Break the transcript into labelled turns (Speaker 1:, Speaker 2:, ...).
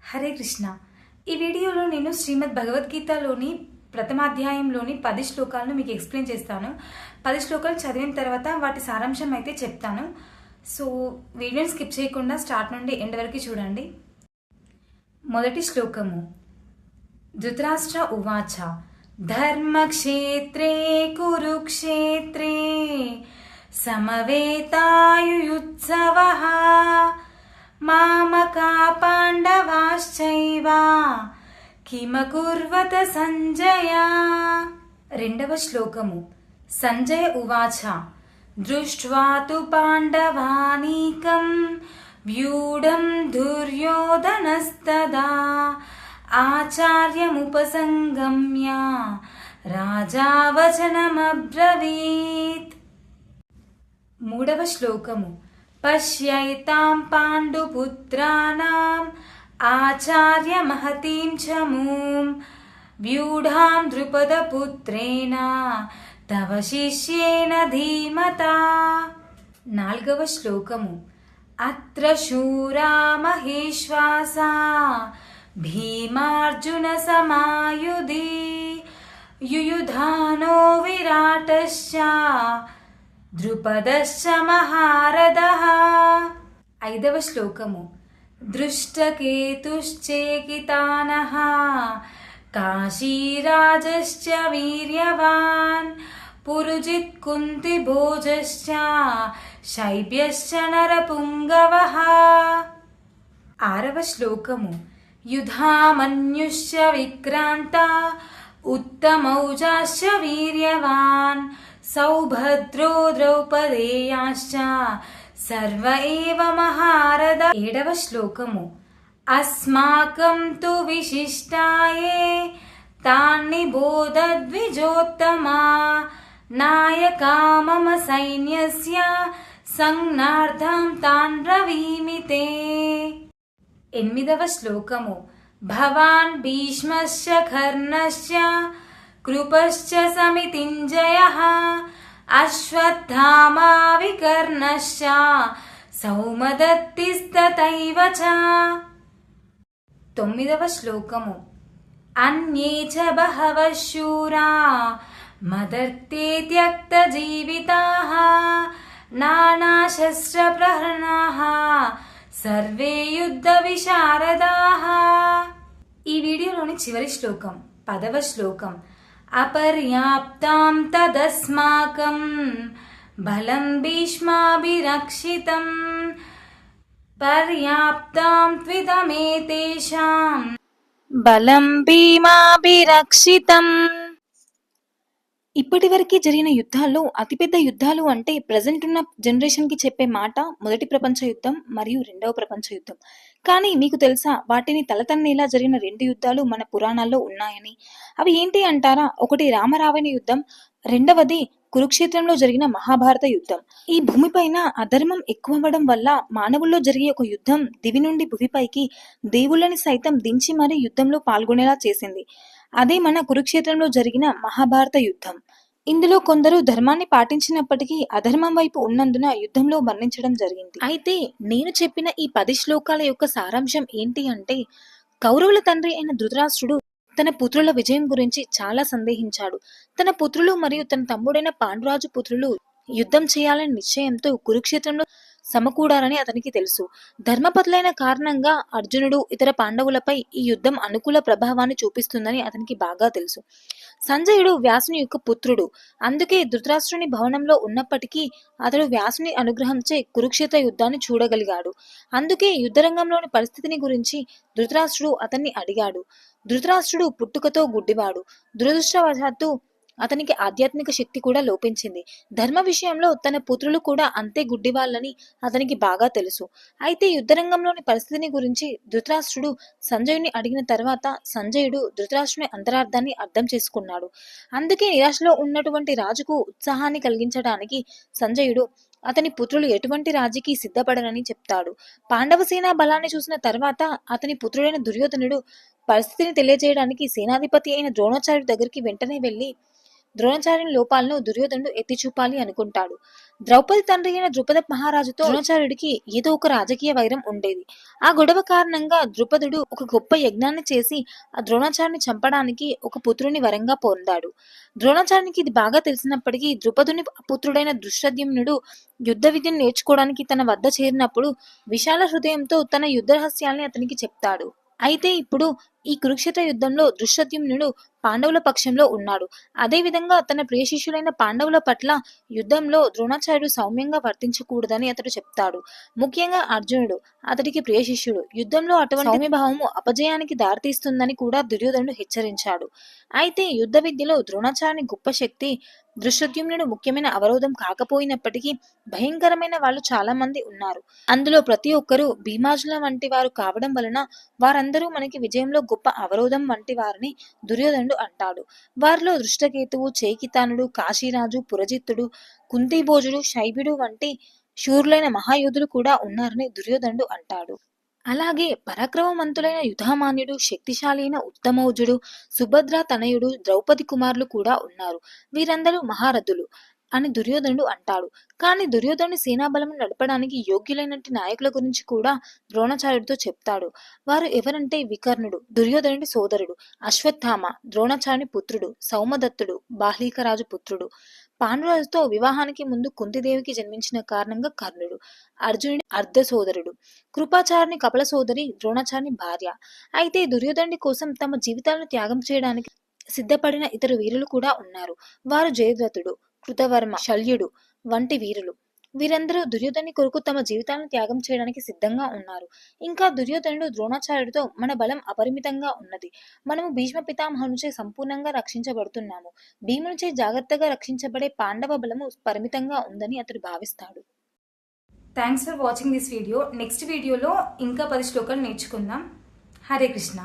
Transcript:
Speaker 1: హరే కృష్ణ. ఈ వీడియోలో నేను శ్రీమద్ భగవద్గీతలోని ప్రథమాధ్యాయంలోని 10 శ్లోకాలను మీకు ఎక్స్ప్లెయిన్ చేస్తాను. 10 శ్లోకాలు చదివిన తర్వాత వాటి సారాంశం అయితే చెప్తాను. సో వీడియోని స్కిప్ చేయకుండా స్టార్ట్ నుండి ఎండ్ వరకు చూడండి. మొదటి శ్లోకము. ధృతరాష్ట్ర ఉవాచ ధర్మక్షేత్రే కురుక్షేత్రే సమవేతాయుయుత్సవః మామకా పాండవాశ్చైవ కిమకుర్వత సంజయ. రెండవ శ్లోకము. సంజయ ఉవాచ దృష్ట్వా తు పాండవానీకం వ్యూఢం దుర్యోధనస్తదా ఆచార్యముపసంగమ్య రాజా వచనమబ్రవీత్. మూడవ శ్లోకము. పశ్యైతాం పాండుపుత్రాణం ఆచార్య మహతీం చమూం వ్యూఢాం ద్రుపదపుత్రేణ తవ శిష్యేన ధీమతా. నాలుగవ శ్లోకము. అత్ర శూరా మహేశ్వాసా భీమార్జున సమాయుధి యుయుధానో విరాటశ్చ ద్రుపదశ్చ మహారథః. ఐదవ శ్లోకము. దృష్టకేతుశ్చేకితానః కాశీరాజశ్చ వీర్యవాన్ పురుజిత్ కుంతిభోజశ్చ శైబ్యశ్చ నరపుంగవః. ఆరవ శ్లోకము. యుధామన్యుశ్చ విక్రాంత ఉత్తమౌజాశ్చ వీర్యవాన్ సౌభద్రో ద్రౌపదేయాశ్చ సర్వ ఏవ మహారథ. ఏడవ శ్లోకము. అస్మాకం తు విశిష్టాయే తాన్ని బోధద్విజోత్తమా నాయకా మమ సైన్యస్య సంజ్ఞార్థం తాన్ బ్రవీమితే. ఎనిమిదవ శ్లోకము. భవాన్ భీష్మశ్చ కర్ణశ్చ కృపశ్చ సమితింజయః అశ్వత్థామా వికర్ణశ్చ సౌమదత్తిస్తథైవ చ. తొమ్మిదవ శ్లోకము. అన్యే చ బహవః శూరా మదర్తే త్యక్త జీవితాః నానాశస్త్ర ప్రహరణాః సర్వే యుద్ధ విశారదాః. ఈ వీడియోలోని చివరి శ్లోకం 10వ శ్లోకం. అపర్యాప్తాం తదస్మాకం బలం భీష్మాభిరక్షితం పర్యాప్తాం త్విదమేతేషాం బలం భీమాభిరక్షితం. ఇప్పటి వరకు జరిగిన యుద్ధాల్లో అతిపెద్ద యుద్ధాలు అంటే ప్రజెంట్ ఉన్న జనరేషన్ కి చెప్పే మాట మొదటి ప్రపంచ యుద్ధం మరియు రెండవ ప్రపంచ యుద్ధం. కానీ మీకు తెలుసా వాటిని తలతన్నేలా జరిగిన 2 యుద్ధాలు మన పురాణాల్లో ఉన్నాయని? అవి ఏంటి అంటారా? ఒకటి రామరావణ యుద్ధం, రెండవది కురుక్షేత్రంలో జరిగిన మహాభారత యుద్ధం. ఈ భూమిపైన అధర్మం ఎక్కువవ్వడం వల్ల మానవుల్లో జరిగే ఒక యుద్ధం దివి నుండి భూమిపైకి దేవుళ్ళని సైతం దించి మరీ యుద్ధంలో పాల్గొనేలా చేసింది. అదే మన కురుక్షేత్రంలో జరిగిన మహాభారత యుద్ధం. ఇందులో కొందరు ధర్మాన్ని పాటించినప్పటికీ అధర్మం వైపు ఉన్నందున యుద్ధంలో మరణించడం జరిగింది. అయితే నేను చెప్పిన ఈ 10 శ్లోకాల యొక్క సారాంశం ఏంటి అంటే, కౌరవుల తండ్రి అయిన ధృతరాష్ట్రుడు తన పుత్రుల విజయం గురించి చాలా సందేహించాడు. తన పుత్రులు మరియు తన తమ్ముడైన పాండురాజు పుత్రులు యుద్ధం చేయాలని నిశ్చయంతో కురుక్షేత్రంలో సమకూడాలని అతనికి తెలుసు. ధర్మపతులైన కారణంగా అర్జునుడు ఇతర పాండవులపై ఈ యుద్ధం అనుకూల ప్రభావాన్ని చూపిస్తుందని అతనికి బాగా తెలుసు. సంజయుడు వ్యాసుని యొక్క పుత్రుడు. అందుకే ధృతరాష్ట్రుని భవనంలో ఉన్నప్పటికీ అతడు వ్యాసుని అనుగ్రహంచే కురుక్షేత్ర యుద్ధాన్ని చూడగలిగాడు. అందుకే యుద్ధరంగంలోని పరిస్థితిని గురించి ధృతరాష్ట్రుడు అతన్ని అడిగాడు. ధృతరాష్ట్రుడు పుట్టుకతో గుడ్డివాడు. దురదృష్టవశాత్తు అతనికి ఆధ్యాత్మిక శక్తి కూడా లోపించింది. ధర్మ విషయంలో తన పుత్రులు కూడా అంతే గుడ్డివాళ్ళని అతనికి బాగా తెలుసు. అయితే యుద్ధరంగంలోని పరిస్థితిని గురించి ధృతరాష్ట్రుడు సంజయుని అడిగిన తర్వాత సంజయుడు ధృతరాష్ట్రుని అంతరార్థాన్ని అర్థం చేసుకున్నాడు. అందుకే నిరాశలో ఉన్నటువంటి రాజుకు ఉత్సాహాన్ని కలిగించడానికి సంజయుడు అతని పుత్రులు ఎటువంటి రాజీకి సిద్ధపడనని చెప్తాడు. పాండవ సేనా బలాన్ని చూసిన తర్వాత అతని పుత్రుడైన దుర్యోధనుడు పరిస్థితిని తెలియజేయడానికి సేనాధిపతి అయిన ద్రోణాచార్యుడి దగ్గరికి వెంటనే వెళ్లి ద్రోణాచార్యుని లోపాలను దుర్యోధనుడు ఎత్తి చూపాలి అనుకుంటాడు. ద్రౌపది తండ్రి అయిన ద్రుపద మహారాజుతో ద్రోణాచార్యుడికి ఏదో ఒక రాజకీయ వైరం ఉండేది. ఆ గొడవ కారణంగా ద్రుపదుడు ఒక గొప్ప యజ్ఞాన్ని చేసి ఆ ద్రోణాచార్యుని చంపడానికి ఒక పుత్రుని వరంగా పొందాడు. ద్రోణాచార్యునికి ఇది బాగా తెలిసినప్పటికీ ద్రుపదుని పుత్రుడైన ధృష్టద్యుమ్నుడు యుద్ధ విద్యను నేర్చుకోవడానికి తన వద్ద చేరినప్పుడు విశాల హృదయంతో తన యుద్ధ రహస్యాల్ని అతనికి చెప్తాడు. అయితే ఇప్పుడు ఈ కురుక్షేత్ర యుద్ధంలో ధృష్టద్యుమ్నుడు పాండవుల పక్షంలో ఉన్నాడు. అదే విధంగా తన ప్రియ శిష్యులైన పాండవుల పట్ల యుద్ధంలో ద్రోణాచార్యుడు సౌమ్యంగా వర్తించకూడదని అతడు చెప్తాడు. ముఖ్యంగా అర్జునుడు అతడికి ప్రియ శిష్యుడు. యుద్ధంలో అటువంటి సౌమ్యభావము అపజయానికి దారితీస్తుందని కూడా దుర్యోధనుడు హెచ్చరించాడు. అయితే యుద్ధ విద్యలో ద్రోణాచార్యుని గొప్ప శక్తి ధృష్టద్యుమ్నుడు ముఖ్యమైన అవరోధం కాకపోయినప్పటికీ భయంకరమైన వాళ్ళు చాలా మంది ఉన్నారు. అందులో ప్రతి ఒక్కరూ భీమార్జున వంటి వారు కావడం వలన వారందరూ మనకి విజయంలో గొప్ప అవరోధం వంటి వారిని దుర్యోధనుడు అంటాడు. వారిలో దృష్టకేతువు, చేకితానుడు, కాశీరాజు, పురజిత్తుడు, కుంతిభోజుడు, శైబిడు వంటి శూరులైన మహాయోధులు కూడా ఉన్నారని దుర్యోధనుడు అంటాడు. అలాగే పరాక్రమవంతులైన యుధామాన్యుడు, శక్తిశాలి అయిన ఉత్తమౌజుడు, సుభద్ర తనయుడు, ద్రౌపది కుమారులు కూడా ఉన్నారు. వీరందరూ మహారథులు అని దుర్యోధనుడు అంటాడు. కానీ దుర్యోధనుడి సేనాబలము నడపడానికి యోగ్యులైనట్టి నాయకుల గురించి కూడా ద్రోణాచార్యుడితో చెప్తాడు. వారు ఎవరంటే వికర్ణుడు, దుర్యోధనుడి సోదరుడు, అశ్వత్థామ, ద్రోణాచార్యుని పుత్రుడు, సౌమదత్తుడు, బాహ్లీకరాజు పుత్రుడు, పాండురాజుతో వివాహానికి ముందు కుంతిదేవికి జన్మించిన కారణంగా కర్ణుడు, అర్జునుడి అర్ధ సోదరుడు, కృపాచార్యుని కపల సోదరి ద్రోణాచార్యుని భార్య. అయితే దుర్యోధనుడి కోసం తమ జీవితాలను త్యాగం చేయడానికి సిద్ధపడిన ఇతరు వీరులు కూడా ఉన్నారు. వారు జయద్రథుడు, కృతవర్మ, శల్యుడు వంటి వీరులు. వీరందరూ దుర్యోధనుని కొరకు తమ జీవితాలను త్యాగం చేయడానికి సిద్ధంగా ఉన్నారు. ఇంకా దుర్యోధనుడు ద్రోణాచార్యుడితో మన బలం అపరిమితంగా ఉన్నది. మనము భీష్మ పితామహునిచే సంపూర్ణంగా రక్షించబడుతున్నాము. భీమునిచే జాగ్రత్తగా రక్షించబడే పాండవ బలము పరిమితంగా ఉందని అతడు భావిస్తాడు. Thanks for watching this video. Next వీడియోలో ఇంకా 10 శ్లోకాలు నేర్చుకుందాం. హరే కృష్ణ.